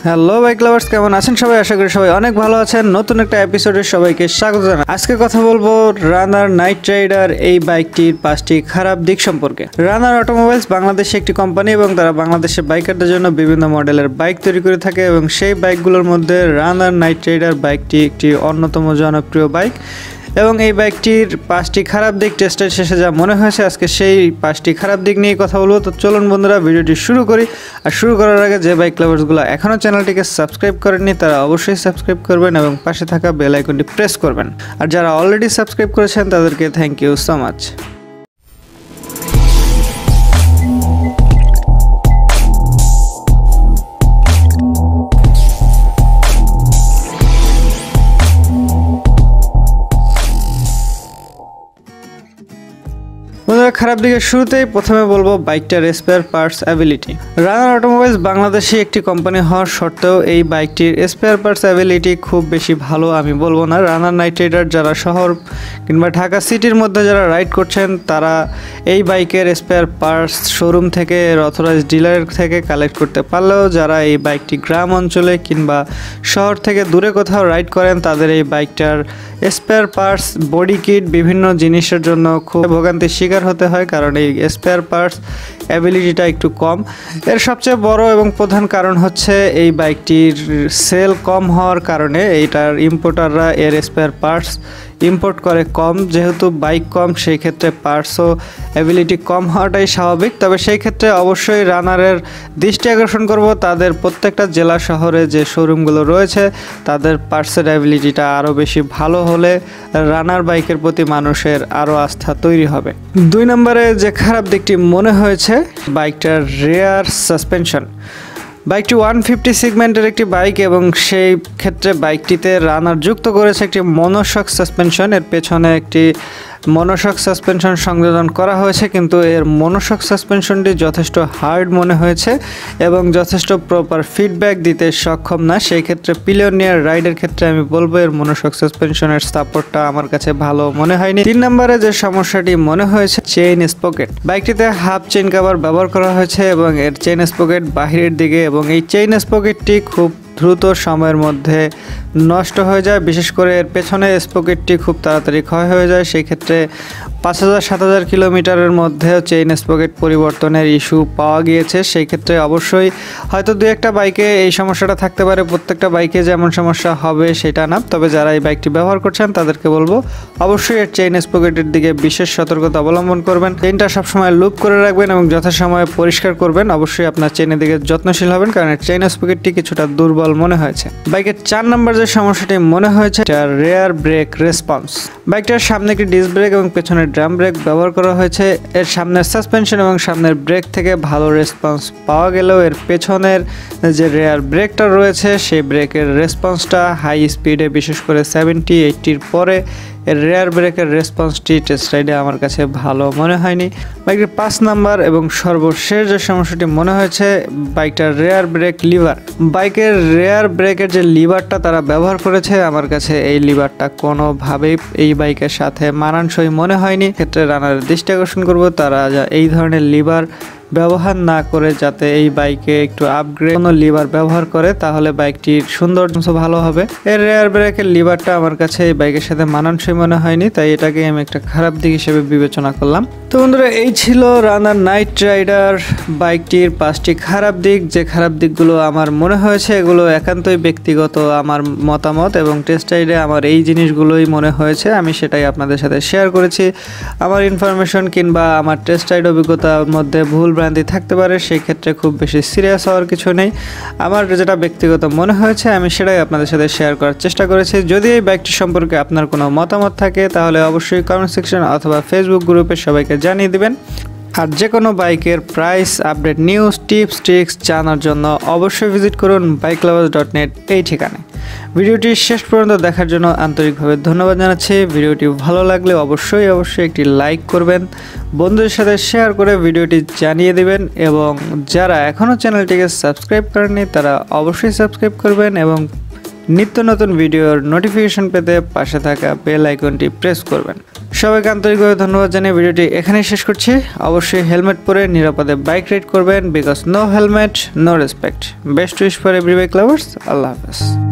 Hello bike lovers, কেমন আছেন সবাই? আশা করি সবাই অনেক ভালো আছেন। নতুন একটা এপিসোডে সবাইকে স্বাগত জানাই। আজকে কথা বলবো রানার নাইট রাইডার এই বাইকটির 5টি খারাপ দিক সম্পর্কে। রানার অটোমোবাইলস বাংলাদেশে একটি কোম্পানি এবং তারা বাংলাদেশে বাইকারদের জন্য বিভিন্ন মডেলের বাইক তৈরি করে থাকে এবং সেই বাইকগুলোর মধ্যে রানার নাইট রাইডার বাইকটি একটি অন্যতম জনপ্রিয় বাইক এবং এই বাইকটির 5টি খারাপ দিক টেস্টের শেষে যা মনে হয়েছে আজকে সেই 5টি খারাপ দিক নিয়ে কথা বলবো। তো চলুন বন্ধুরা ভিডিওটি শুরু করি। আর শুরু করার আগে যে বাইক লাভার্সগুলো এখনও চ্যানেলটিকে সাবস্ক্রাইব করেননি তারা অবশ্যই সাবস্ক্রাইব করবেন এবং পাশে থাকা বেল আইকনটি প্রেস করবেন। আর যারা অলরেডি সাবস্ক্রাইব করেছেন তাদেরকে থ্যাংক ইউ সো মাচ। খারাপ দিকের শুরুতেই প্রথমে বলবো বাইকটার স্পেয়ার পার্টস অ্যাবিলিটি। রানার অটোমোবাইলস বাংলাদেশে একটি কোম্পানি হওয়ার সত্ত্বেও এই বাইকটির স্পেয়ার পার্টস অ্যাবিলিটি খুব বেশি ভালো আমি বলবো না। রানার নাইট রাইডার যারা শহর কিংবা ঢাকা সিটির মধ্যে যারা রাইড করছেন তারা এই বাইকের স্পেয়ার পার্টস শোরুম থেকে অথরাইজড ডিলার থেকে কালেক্ট করতে পারলেও যারা এই বাইকটি গ্রাম অঞ্চলে কিংবা শহর থেকে দূরে কোথাও রাইড করেন তাদের এই বাইকটার স্পেয়ার পার্টস বডি কিট বিভিন্ন জিনিসের জন্য খুব ভোগান্তির শিকার হতে হয়, কারণ এই স্পেয়ার পার্টস অ্যাবিলিটিটা একটু কম। এর সবচেয়ে বড় এবং প্রধান কারণ হচ্ছে এই বাইকটির সেল কম হওয়ার কারণে এইটার ইম্পোর্টাররা এর স্পেয়ার পার্টস ইম্পোর্ট করে কম। যেহেতু বাইক কম সেই ক্ষেত্রে পার্টসও অ্যাবিলিটি কম হওয়াটাই স্বাভাবিক। তবে সেই ক্ষেত্রে অবশ্যই রানারের দৃষ্টি আকর্ষণ করব তাদের প্রত্যেকটা জেলা শহরে যে শোরুমগুলো রয়েছে তাদের পার্টসের অ্যাবিলিটিটা আরও বেশি ভালো হলে রানার বাইকের প্রতি মানুষের আরও আস্থা তৈরি হবে। 2 নম্বরে যে খারাপ দিকটি মনে হয়েছে বাইকটার রেয়ার সাসপেনশন। বাইকটি 150 সেগমেন্টের একটি বাইক এবং সেই ক্ষেত্রে বাইকটিতে রানার যুক্ত করেছে একটি মনোশক সাসপেনশন। এর পেছনে একটি মনোশক সাসপেনশন সংযোজন করা হয়েছে, কিন্তু এর মনোশক সাসপেনশনটি যথেষ্ট হার্ড মনে হয়েছে এবং যথেষ্ট প্রপার ফিডব্যাক দিতে সক্ষম না। সেই ক্ষেত্রে পিলিয়নিয়ার রাইডের ক্ষেত্রে আমি বলবো এর মনোশক সাসপেনশনের সাপোর্টটা আমার কাছে ভালো মনে হয়নি। 3 নম্বরে যে সমস্যাটি মনে হয়েছে চেইন স্পকেট। বাইকটিতে হাফ চেইন কভার ব্যবহার করা হয়েছে এবং এর চেইন স্পকেট বাহিরের দিকে এবং এই চেইন স্পকেটটি খুব দ্রুত সময়ের মধ্যে নষ্ট হয়ে যায়। বিশেষ করে এর পেছনে স্পকেটটি খুব তাড়াতাড়ি ক্ষয় হয়ে যায়। সেই ক্ষেত্রে 5000-7000 কিলোমিটারের মধ্যেও চেইন স্পকেট পরিবর্তনের ইস্যু পাওয়া গিয়েছে। সেই ক্ষেত্রে অবশ্যই হয়তো 2-1টা বাইকে এই সমস্যাটা থাকতে পারে, প্রত্যেকটা বাইকে যেমন সমস্যা হবে সেটা না। তবে যারা এই বাইকটি ব্যবহার করছেন তাদেরকে বলবো অবশ্যই এর চেইন স্পকেটের দিকে বিশেষ সতর্কতা অবলম্বন করবেন। চেইনটা সবসময় লুপ করে রাখবেন এবং যথাসময়ে পরিষ্কার করবেন। অবশ্যই আপনার চেইনের দিকে যত্নশীল হবেন, কারণ এর চেইন স্পকেটটি কিছুটা দুর্বল মনে হয়েছে। বাইকের 4 নম্বর যে সমস্যাটি মনে হয়েছে রেয়ার ব্রেক রেসপন্স। বাইকটার সামনে একটি ডিস্ক ব্রেক এবং পেছনে ড্রাম ব্রেক ব্যবহার করা হয়েছে। এর সামনের সাসপেনশন এবং সামনের ব্রেক থেকে ভালো রেসপন্স পাওয়া গেলেও এর পেছনের যে রেয়ার ব্রেকটা রয়েছে সেই ব্রেকের রেসপন্সটা হাই স্পিডে বিশেষ করে 70-80-র পরে এর রেয়ার ব্রেকের রেসপন্সটি টেস্ট রাইডে আমার কাছে ভালো মনে হয়নি। বাইকের 5 নাম্বার এবং সর্বশেষ যে সমস্যাটি মনে হয়েছে বাইকটার রেয়ার ব্রেক লিভার। বাইকের রেয়ার ব্রেকের যে লিভারটা তারা ব্যবহার করেছে আমার কাছে এই লিভারটা কোনোভাবেই এই বাইকের সাথে মানানসই মনে হয়নি। ক্ষেত্রে রানারের দৃষ্টি আকর্ষণ করব তারা এই ধরনের লিভার ব্যবহার না করে যাতে এই বাইকে একটু আপগ্রেড কোনো লিভার ব্যবহার করে, তাহলে বাইকটির সৌন্দর্য ভালো হবে। এর রেয়ার ব্রেকের লিভারটা আমার কাছে এই বাইকের সাথে মানানসই মনে হয়নি, তাই এটাকে আমি একটা খারাপ দিক হিসেবে বিবেচনা করলাম। তো বন্ধুরা এই ছিল রানার নাইট রাইডার বাইকটির 5টি খারাপ দিক। যে খারাপ দিকগুলো আমার মনে হয়েছে এগুলো একান্তই ব্যক্তিগত আমার মতামত এবং টেস্ট রাইডে আমার এই জিনিসগুলোই মনে হয়েছে, আমি সেটাই আপনাদের সাথে শেয়ার করেছি। আমার ইনফরমেশন কিংবা আমার টেস্ট রাইড অভিজ্ঞতার মধ্যে ভুল ভ্রান্তি থাকতে পারে, সেই ক্ষেত্রে খুব বেশি সিরিয়াস হওয়ার কিছু নেই। আমার যেটা ব্যক্তিগত মনে হয়েছে আমি সেটাই আপনাদের সাথে শেয়ার করার চেষ্টা করেছি। যদি এই বাইকটি সম্পর্কে আপনার কোনো মতামত থাকে তাহলে অবশ্যই কমেন্ট সেকশন অথবা ফেসবুক গ্রুপে সবাইকে জানিয়ে দিবেন। আর যে কোনো বাইকের price update news tips tricks জানার জন্য অবশ্যই ভিজিট করুন bikelovers.net এই ঠিকানায়। ভিডিওটি শেষ পর্যন্ত দেখার জন্য আন্তরিকভাবে ধন্যবাদ জানাচ্ছি। ভিডিওটি ভালো লাগলে অবশ্যই একটি লাইক করবেন, বন্ধুদের সাথে শেয়ার করে ভিডিওটি জানিয়ে দেবেন এবং যারা এখনও চ্যানেলটিকে সাবস্ক্রাইব করেননি তারা অবশ্যই সাবস্ক্রাইব করবেন এবং নিত্য নতুন ভিডিওর নোটিফিকেশন পেতে পাশে থাকা বেল আইকনটি প্রেস করবেন। সবাইকে আন্তরিকভাবে ধন্যবাদ জানিয়ে ভিডিওটি এখানেই শেষ করছি। অবশ্যই হেলমেট পরে নিরাপদে বাইক রাইড করবেন, because no helmet no respect. Best wish for every bike lovers. আল্লাহ হাফেজ।